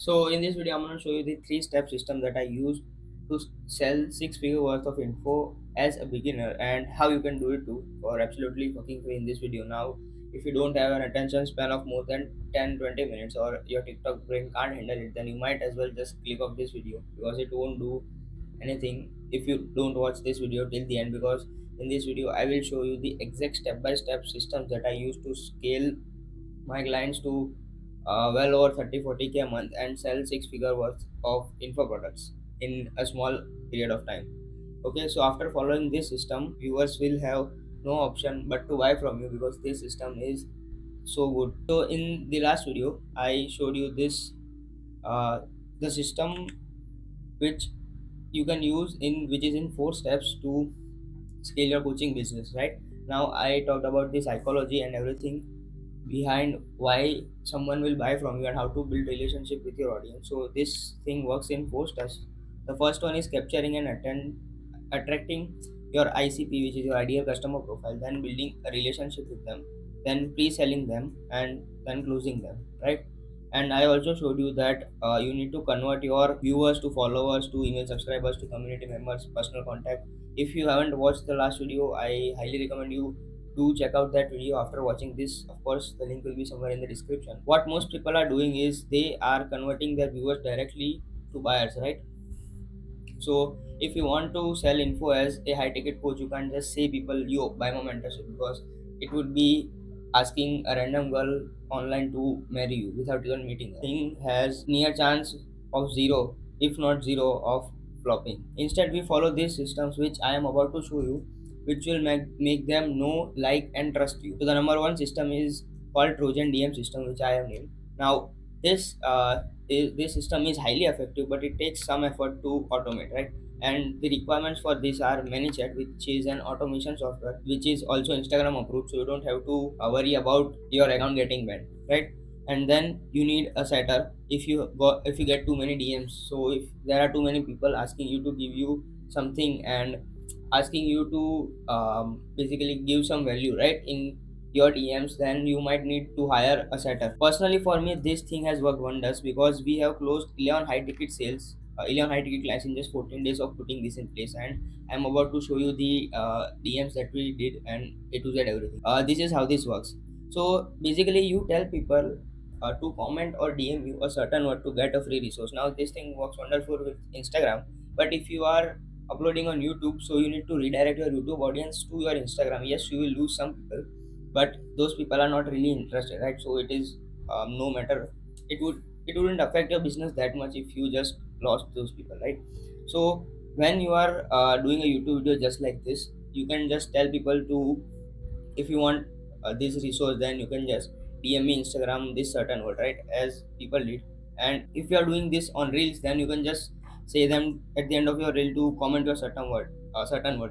So in this video, I'm going to show you the three-step system that I use to sell six-figure worth of info as a beginner, and how you can do it too for absolutely fucking free in this video. Now, if you don't have an attention span of more than 10-20 minutes, or your TikTok brain can't handle it, then you might as well just click off this video, because it won't do anything if you don't watch this video till the end. Because in this video, I will show you the exact step-by-step systems that I use to scale my clients to well over 30-40K a month and sell six-figure worth of info products in a small period of time. Okay, so after following this system, viewers will have no option but to buy from you, because this system is so good. So in the last video, I showed you this uh, the system which you can use in, which is in four steps to scale your coaching business. Right now, I talked about the psychology and everything behind why someone will buy from you and how to build relationship with your audience. So this thing works in four steps. The first one is capturing and attracting your ICP, which is your ideal customer profile, then building a relationship with them, then pre-selling them, and then closing them, right? And I also showed you that you need to convert your viewers to followers, to email subscribers, to community members, personal contact. If you haven't watched the last video, I highly recommend you do check out that video after watching this. Of course, the link will be somewhere in the description. What most people are doing is they are converting their viewers directly to buyers, right? So if you want to sell info as a high ticket coach, you can't just say people, yo, buy my mentorship, because it would be asking a random girl online to marry you without even meeting her. Thing has near chance of zero, if not zero, of flopping. Instead, we follow these systems which I am about to show you, which will make them know, like, and trust you. So the number one system is called Trojan DM system, which I have named. Now this this system is highly effective, but it takes some effort to automate, right? And the requirements for this are ManyChat, which is an automation software which is also Instagram approved, so you don't have to worry about your account getting banned, right? And then you need a setter if you get too many DMs. So if there are too many people asking you to give you something and asking you to basically give some value, right, in your DMs, then you might need to hire a setter. Personally, for me, this thing has worked wonders, because we have closed 11 high ticket sales, 11 high ticket clients in just 14 days of putting this in place. And I'm about to show you the DMs that we did and A to Z everything. This is how this works. So basically, you tell people to comment or DM you a certain word to get a free resource. Now, this thing works wonderful with Instagram, but if you are uploading on YouTube, so you need to redirect your YouTube audience to your Instagram. Yes, you will lose some people, but those people are not really interested, right? So it is no matter, it wouldn't affect your business that much if you just lost those people, right? So when you are doing a YouTube video just like this, you can just tell people to, if you want this resource, then you can just DM me Instagram this certain word, right, as people did. And if you are doing this on reels, then you can just say them at the end of your reel to comment your certain word,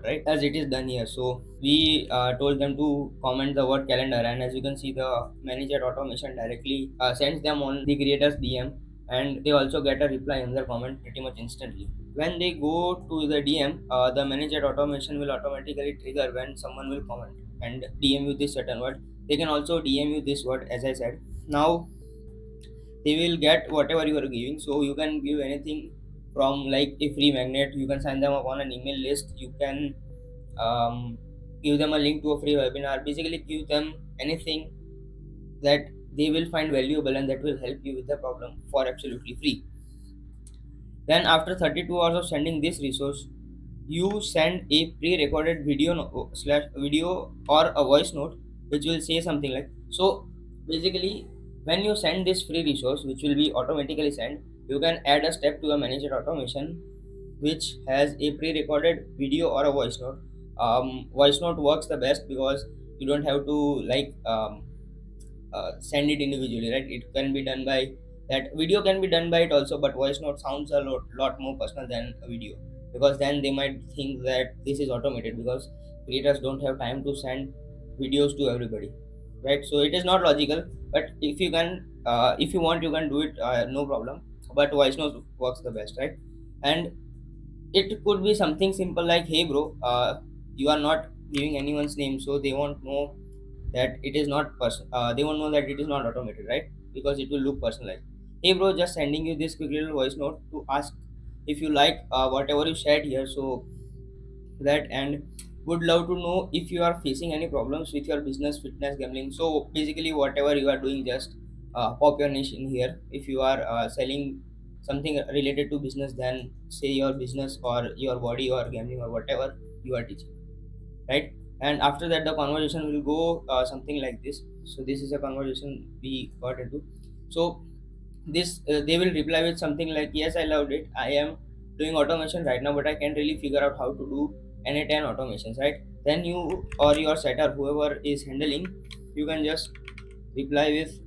right, as it is done here. So we told them to comment the word calendar, and as you can see, the manager automation directly sends them on the creator's DM, and they also get a reply in their comment pretty much instantly. When they go to the DM, the manager automation will automatically trigger when someone will comment and DM you this certain word. They can also DM you this word, as I said. Now they will get whatever you are giving. So you can give anything from like a free magnet. You can sign them up on an email list. You can um, give them a link to a free webinar. Basically, give them anything that they will find valuable and that will help you with the problem for absolutely free. Then after 32 hours of sending this resource, you send a pre-recorded video slash video or a voice note, which will say something like so. Basically, when you send this free resource, which will be automatically sent, you can add a step to a manager automation which has a pre-recorded video or a voice note. Voice note works the best because you don't have to like send it individually, right? It can be done by that. Video can be done by it also, but voice note sounds a lot more personal than a video, because then they might think that this is automated, because creators don't have time to send videos to everybody, right? So it is not logical. But if you can, if you want, you can do it, no problem. But voice note works the best, right? And it could be something simple like, hey bro, you are not giving anyone's name, so they won't know that it is not they won't know that it is not automated, right? Because it will look personalized. Hey bro, just sending you this quick little voice note to ask if you like whatever you shared here. So that, and would love to know if you are facing any problems with your business, fitness, gambling. So basically whatever you are doing, just pop your niche in here. If you are selling something related to business, then say your business or your body or gambling or whatever you are teaching, right? And after that the conversation will go something like this. So this is a conversation we got into. So this they will reply with something like, yes, I loved it, I am doing automation right now, but I can't really figure out how to do any 10 automations, right? Then you or your setter, whoever is handling, you can just reply with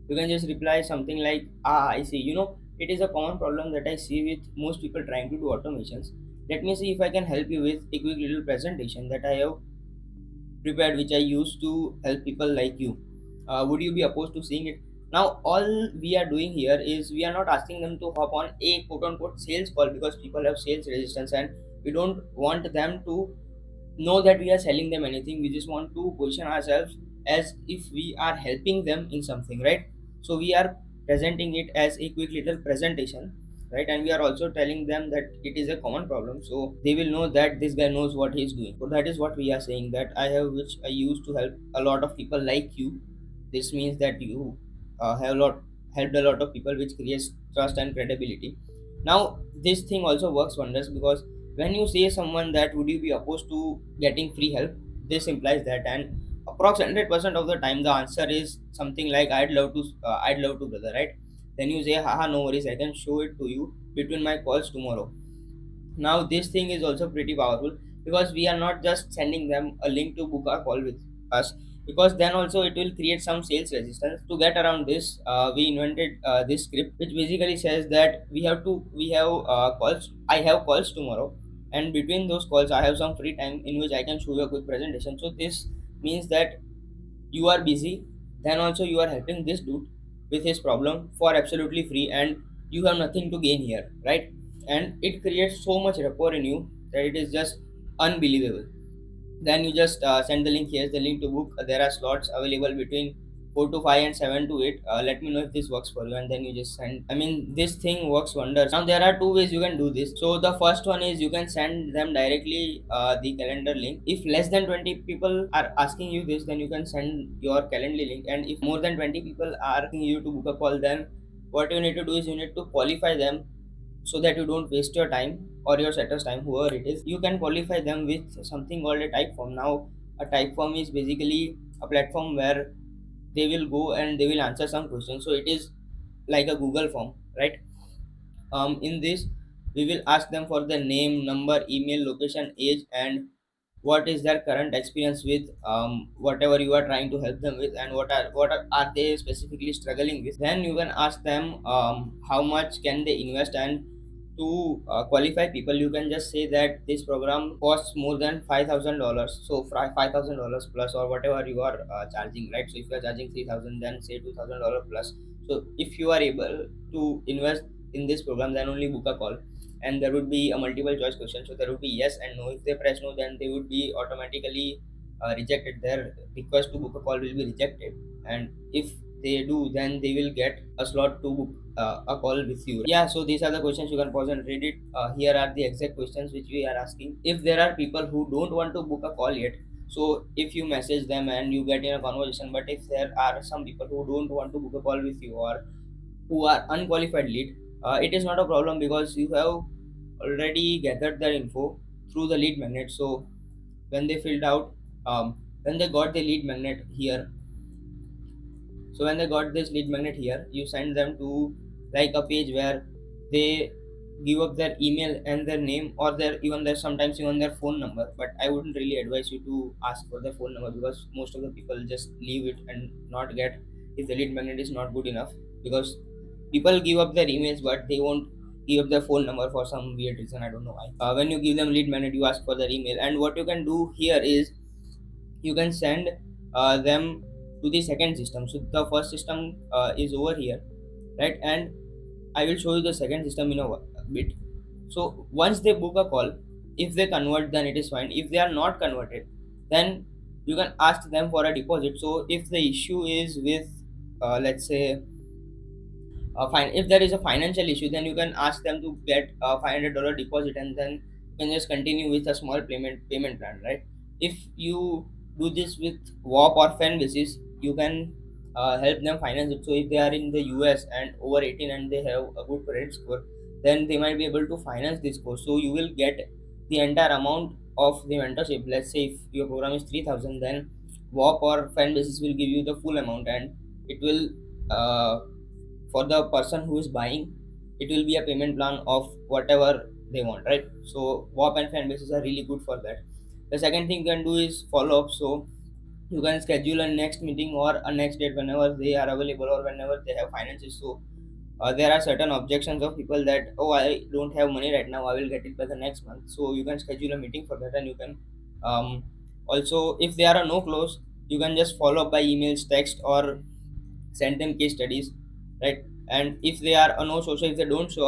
you can just reply something like, ah, I see, it is a common problem that I see with most people trying to do automations. Let me see if I can help you with a quick little presentation that I have prepared, which I use to help people like you. Would you be opposed to seeing it? Now, all we are doing here is we are not asking them to hop on a quote unquote sales call, because people have sales resistance and we don't want them to know that we are selling them anything. We just want to position ourselves as if we are helping them in something, right? So we are presenting it as a quick little presentation, right? And we are also telling them that it is a common problem, so they will know that this guy knows what he's doing. So that is what we are saying, that I have, which I use to help a lot of people like you. This means that you have helped a lot of people, which creates trust and credibility. Now this thing also works wonders, because when you say someone that would you be opposed to getting free help, this implies that, and approx 100% of the time the answer is something like, I'd love to brother, right? Then you say, haha, no worries, I can show it to you between my calls tomorrow. Now this thing is also pretty powerful, because we are not just sending them a link to book a call with us, because then also it will create some sales resistance. To get around this, we invented this script, which basically says that we have calls I have calls tomorrow, and between those calls I have some free time in which I can show you a quick presentation. So this means that you are busy, then also you are helping this dude with his problem for absolutely free, and you have nothing to gain here, right? And it creates so much rapport in you that it is just unbelievable. Then you just send the link. Here's the link to book. There are slots available between 4 to 5 and 7 to 8. Let me know if this works for you, and then you just send. I mean, this thing works wonders. Now there are two ways you can do this. So the first one is you can send them directly the calendar link. If less than 20 people are asking you this, then you can send your calendar link. And if more than 20 people are asking you to book a call, then what you need to do is you need to qualify them, so that you don't waste your time or your setter's time, whoever it is. You can qualify them with something called a type form. Now a type form is basically a platform where they will go and they will answer some questions. So it is like a Google form, right? In this we will ask them for the name, number, email, location, age, and what is their current experience with whatever you are trying to help them with, and are they specifically struggling with. Then you can ask them how much can they invest, and to qualify people you can just say that this program costs more than $5,000. So $5,000 plus, or whatever you are charging, right? So if you are charging 3,000, then say $2,000 plus. So if you are able to invest in this program, then only book a call. And there would be a multiple choice question, so there would be yes and no. If they press no, then they would be automatically rejected. Their request to book a call will be rejected, and if they do, then they will get a slot to book a call with you. Yeah, so these are the questions. You can pause and read it. Here are the exact questions which we are asking. If there are people who don't want to book a call yet, so if you message them and you get in a conversation, but if there are some people who don't want to book a call with you, or who are unqualified lead, it is not a problem, because you have already gathered their info through the lead magnet. So when they filled out, when they got the lead magnet here, so when they got this lead magnet here, you send them to like a page where they give up their email and their name, or their even their sometimes even their phone number. But I wouldn't really advise you to ask for their phone number, because most of the people just leave it and not get, if the lead magnet is not good enough. Because people give up their emails, but they won't give up their phone number for some weird reason. I don't know why. When you give them lead magnet, you ask for their email, and what you can do here is you can send them to the second system. So the first system is over here, right? And I will show you the second system in a bit. So once they book a call, if they convert, then it is fine. If they are not converted, then you can ask them for a deposit. So if the issue is with let's say fine, if there is a financial issue, then you can ask them to get a $500 deposit, and then you can just continue with a small payment plan, right? If you do this with WAP or fan basis, you can help them finance it. So if they are in the US and over 18 and they have a good credit score, then they might be able to finance this course. So you will get the entire amount of the mentorship. Let's say if your program is 3000, then WAP or fan basis will give you the full amount, and it will for the person who is buying, it will be a payment plan of whatever they want, right? So WAP and fan bases are really good for that. The second thing you can do is follow up. So you can schedule a next meeting or a next date whenever they are available or whenever they have finances. So there are certain objections of people that, oh, I don't have money right now, I will get it by the next month. So you can schedule a meeting for that, and you can also, if there are no close, you can just follow up by emails, text, or send them case studies, right? And if they are a no show, so if they don't show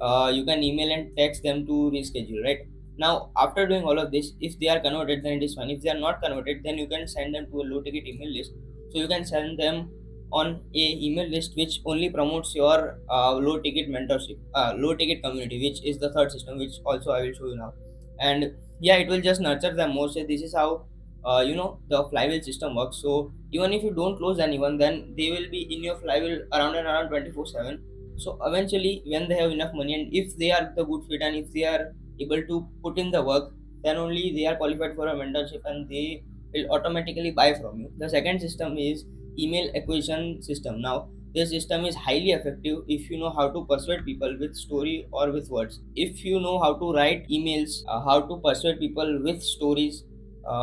up, you can email and text them to reschedule, right? Now after doing all of this, if they are converted, then it is fine. If they are not converted, then you can send them to a low ticket email list. So you can send them on a email list which only promotes your low ticket mentorship, low ticket community, which is the third system, which also I will show you now. And yeah, it will just nurture them more. So this is how the flywheel system works. So even if you don't close anyone, then they will be in your flywheel around and around 24/7. So eventually, when they have enough money, and if they are the good fit, and if they are able to put in the work, then only they are qualified for a mentorship, and they will automatically buy from you. The second system is email acquisition system. Now this system is highly effective if you know how to persuade people with story or with words. If you know how to write emails, how to persuade people with stories,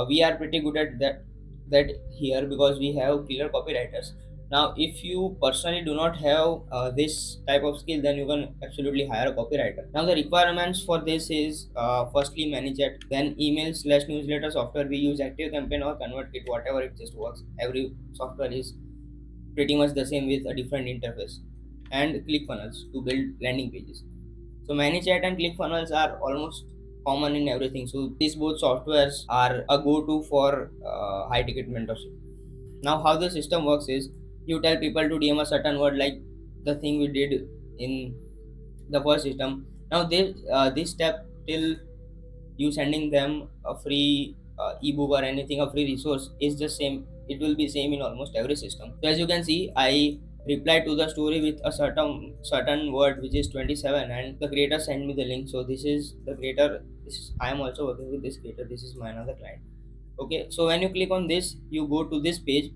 we are pretty good at that here, because we have clear copywriters. Now if you personally do not have this type of skill, then you can absolutely hire a copywriter. Now the requirements for this is, firstly, ManyChat, then email slash newsletter software. We use ActiveCampaign or ConvertKit, whatever, it just works. Every software is pretty much the same with a different interface. And ClickFunnels to build landing pages. So ManyChat and ClickFunnels are almost common in everything. So these both softwares are a go-to for high ticket mentorship. Now how the system works is, you tell people to DM a certain word, like the thing we did in the first system. Now this step till you sending them a free ebook or anything, a free resource, is just same. It will be same in almost every system. So as you can see, I reply to the story with a certain word which is 27, and the creator sent me the link. So this is the creator. I am also working with this creator. This is my another client. Okay, so when you click on this, you go to this page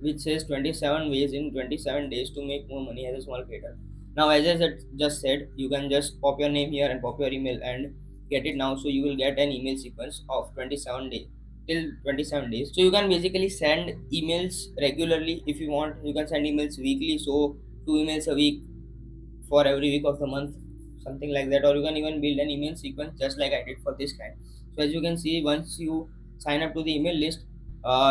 which says 27 ways in 27 days to make more money as a small creator. Now, as I just said, you can just pop your name here and pop your email and get it now. So you will get an email sequence of 27 days till 27 days. So you can basically send emails regularly if you want. You can send emails weekly, so 2 emails a week for every week of the month, something like that. Or you can even build an email sequence just like I did for this client. So as you can see, once you sign up to the email list,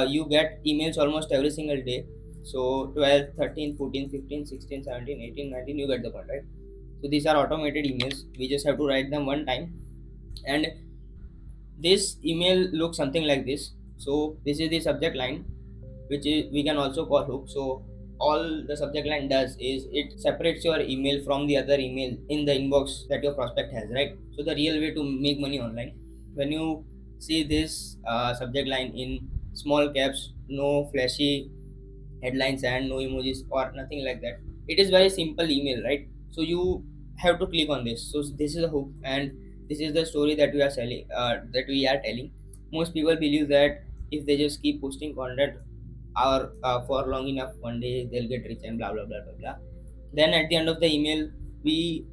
you get emails almost every single day. So 12, 13, 14, 15, 16, 17, 18, 19, you get the point, right? So these are automated emails. We just have to write them one time, and this email looks something like this. So this is the subject line, which is, we can also call hook. So all the subject line does is it separates your email from the other email in the inbox that your prospect has, right? So the real way to make money online, when you see this subject line in small caps, no flashy headlines and no emojis or nothing like that, it is very simple email, right? So you have to click on this. So this is a hook, and this is the story that we are selling, that we are telling. Most people believe that if they just keep posting content or for long enough, one day they'll get rich and blah blah blah blah blah. Then at the end of the email, we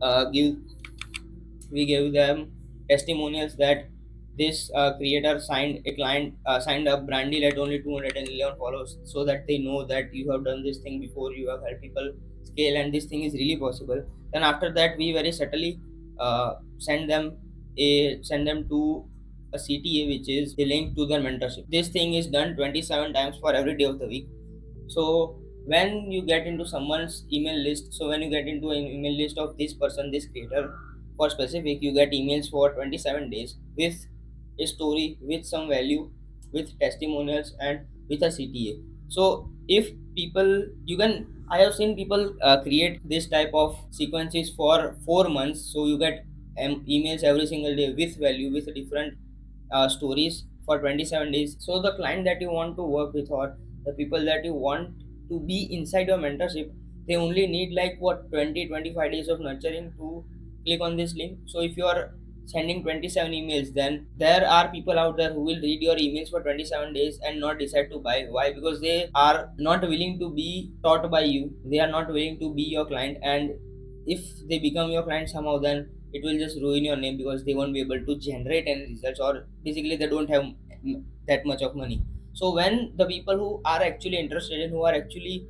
we give them testimonials that this creator signed a client, signed a brand deal at only 211 followers, so that they know that you have done this thing before, you have helped people scale, and this thing is really possible. Then after that, we very subtly send them to a CTA, which is the link to their mentorship. This thing is done 27 times for every day of the week. So when you get into someone's email list, so when you get into an email list of this person, this creator, for specific, you get emails for 27 days with a story, with some value, with testimonials, and with a CTA. So if people, you can, I have seen people create this type of sequences for 4 months, so you get emails every single day with value, with different stories for 27 days. So the client that you want to work with, or the people that you want to be inside your mentorship, they only need like what, 20-25 days of nurturing to click on this link. So if you are sending 27 emails, then there are people out there who will read your emails for 27 days and not decide to buy. Why? Because they are not willing to be taught by you, they are not willing to be your client. And if they become your client somehow, then it will just ruin your name, because they won't be able to generate any results, or basically they don't have that much of money. So when the people who are actually interested and who are actually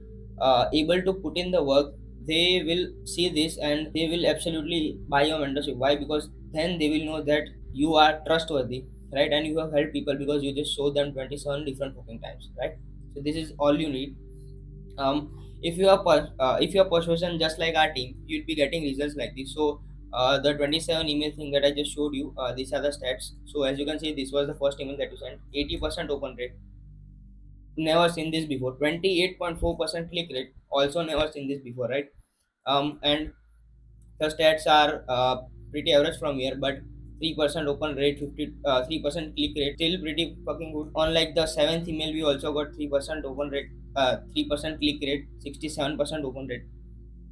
able to put in the work, they will see this and they will absolutely buy your mentorship. Why? Because then they will know that you are trustworthy, right? And you have helped people because you just show them 27 different booking times, right? So this is all you need. If you are if you are persuasion just like our team, you'll be getting results like this. So the 27 email thing that I just showed you, these are the stats. So as you can see, this was the first email that you sent. 80% open rate, never seen this before. 28.4% click rate, also never seen this before, right? And the stats are pretty average from here, but 3% open rate, 3% click rate, still pretty fucking good. On like the seventh email, we also got 3% open rate, 3% click rate, 67% open rate.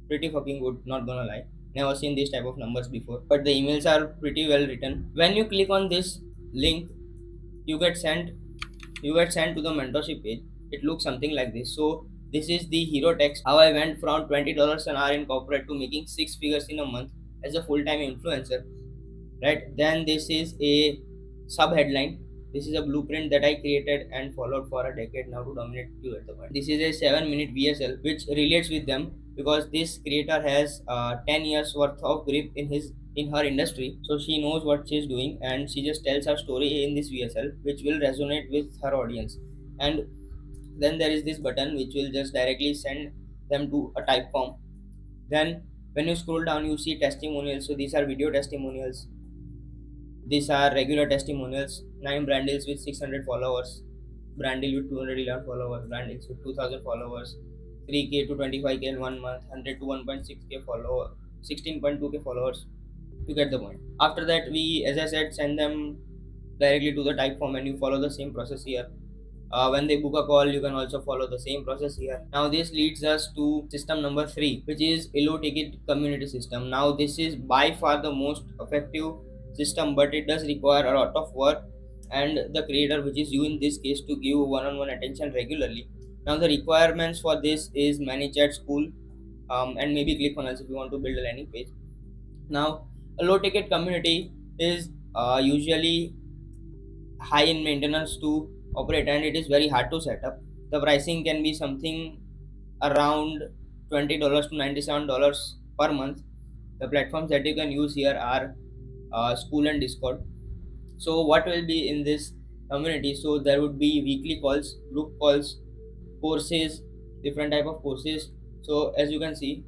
Pretty fucking good, not gonna lie. Never seen this type of numbers before, but the emails are pretty well written. When you click on this link, you get sent to the mentorship page. It looks something like this. So this is the hero text, how I went from $20 an hour in corporate to making six figures in a month as a full-time influencer, right? Then this is a sub headline. This is a blueprint that I created and followed for a decade now to dominate you at the point. This is a 7-minute VSL which relates with them, because this creator has 10 years worth of grip in her industry, so she knows what she's doing, and she just tells her story in this VSL which will resonate with her audience. And then there is this button which will just directly send them to a type form. Then when you scroll down, you see testimonials. So these are video testimonials, these are regular testimonials. 9 brand deals with 600 followers, brand deal with 211 followers, brand deals with 2000 followers, 3K to 25K in 1 month, 100 to 1.6K follower, 16.2K followers. You get the point. After that, we, as I said, send them directly to the type form, and you follow the same process here. When they book a call, you can also follow the same process here. Now this leads us to system number 3, which is a low ticket community system. Now this is by far the most effective system, but it does require a lot of work and the creator, which is you in this case, to give one-on-one attention regularly. Now the requirements for this is ManyChat School, and maybe ClickFunnels if you want to build a landing page. Now a low ticket community is usually high in maintenance to operate, and it is very hard to set up. The pricing can be something around $20 to $97 per month. The platforms that you can use here are School and Discord. So what will be in this community? So there would be weekly calls, group calls, courses, different type of courses. So as you can see,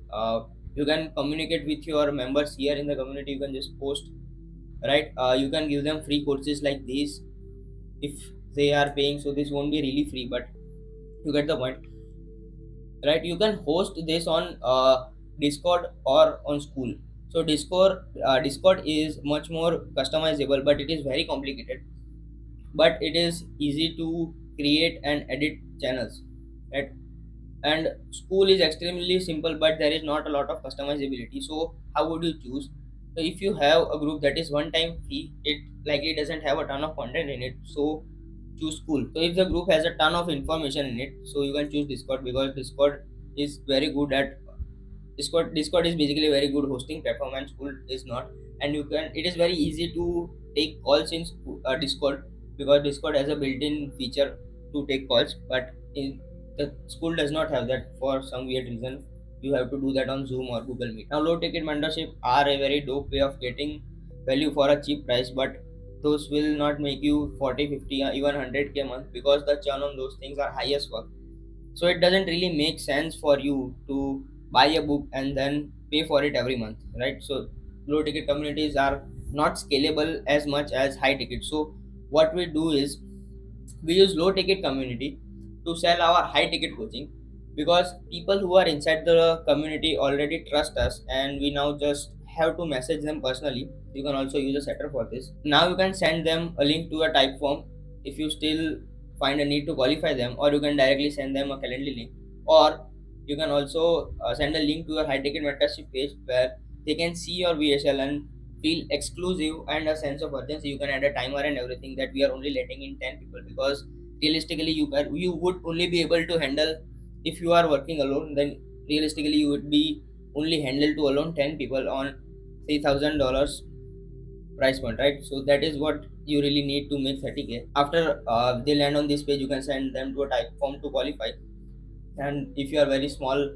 you can communicate with your members here in the community. You can just post, right? You can give them free courses like these if they are paying. So this won't be really free, but you get the point, right? You can host this on Discord or on School. So Discord is much more customizable, but it is very complicated. But it is easy to create and edit channels, right? And School is extremely simple, but there is not a lot of customizability. So how would you choose? So if you have a group that is one time fee, it likely doesn't have a ton of content in it, so choose School. So if the group has a ton of information in it, so you can choose Discord, because Discord is very good at Discord is basically a very good hosting platform, and School is not. And you can, it is very easy to take calls in Discord, because Discord has a built-in feature to take calls, but in the School does not have that for some weird reason. You have to do that on Zoom or Google Meet. Now low ticket mentorship are a very dope way of getting value for a cheap price, but those will not make you 40, 50, or even 100K a month, because the churn on those things are high as fuck. So it doesn't really make sense for you to buy a book and then pay for it every month, right? So low ticket communities are not scalable as much as high ticket. So what we do is we use low ticket community to sell our high ticket coaching, because people who are inside the community already trust us, and we now just have to message them personally. You can also use a setter for this. Now you can send them a link to a type form if you still find a need to qualify them, or you can directly send them a calendar link, or you can also send a link to your high ticket mentorship page where they can see your VSL and feel exclusive and a sense of urgency. You can add a timer and everything that we are only letting in 10 people, because realistically you would only be able to handle, if you are working alone, then realistically you would be only handled to alone 10 people on $3,000 price point, right? So that is what you really need to make 30K. After they land on this page, you can send them to a type form to qualify. And if you are very small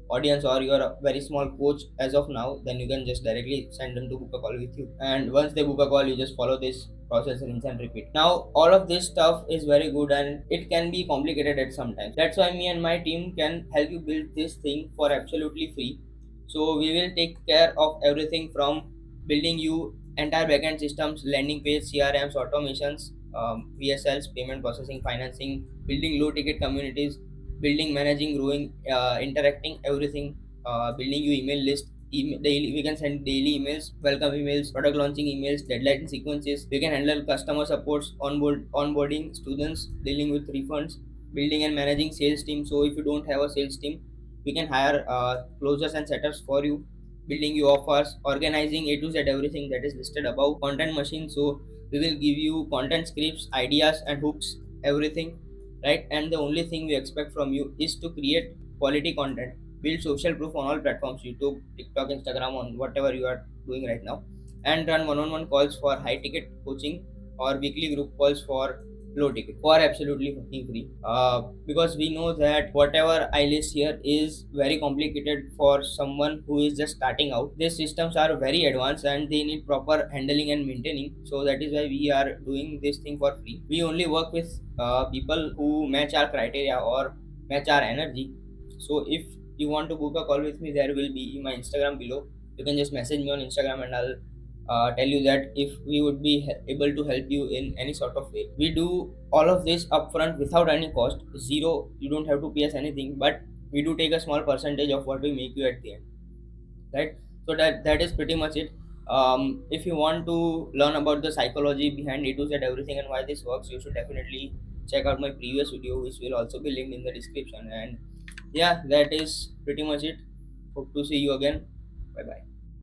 audience, or you are a very small coach as of now, then you can just directly send them to book a call with you, and once they book a call, you just follow this process, rinse and repeat. Now all of this stuff is very good, and it can be complicated at some times. That's why me and my team can help you build this thing for absolutely free. So we will take care of everything from building you entire backend systems, landing page, CRMs, automations, VSLs, payment processing, financing, building low ticket communities, building, managing, growing, interacting, everything, building you email list, daily. We can send daily emails, welcome emails, product launching emails, deadline sequences. We can handle customer supports, onboarding students, dealing with refunds, building and managing sales team. So if you don't have a sales team, we can hire closers and setups for you, building you offers, organizing A to Z everything that is listed above. Content machine, so we will give you content scripts, ideas and hooks, everything, right? And the only thing we expect from you is to create quality content, build social proof on all platforms, YouTube, TikTok, Instagram, on whatever you are doing right now, and run one-on-one calls for high ticket coaching, or weekly group calls for low ticket, for absolutely fucking free. Because we know that whatever I list here is very complicated for someone who is just starting out. These systems are very advanced and they need proper handling and maintaining, so that is why we are doing this thing for free. We only work with people who match our criteria or match our energy. So if you want to book a call with me, there will be my Instagram below. You can just message me on Instagram, and I'll tell you that if we would be able to help you in any sort of way. We do all of this upfront without any cost, zero. You don't have to pay us anything, but we do take a small percentage of what we make you at the end, right? So that is pretty much it. If you want to learn about the psychology behind A to Z everything and why this works, you should definitely check out my previous video, which will also be linked in the description. And yeah, that is pretty much it. Hope to see you again. Bye bye.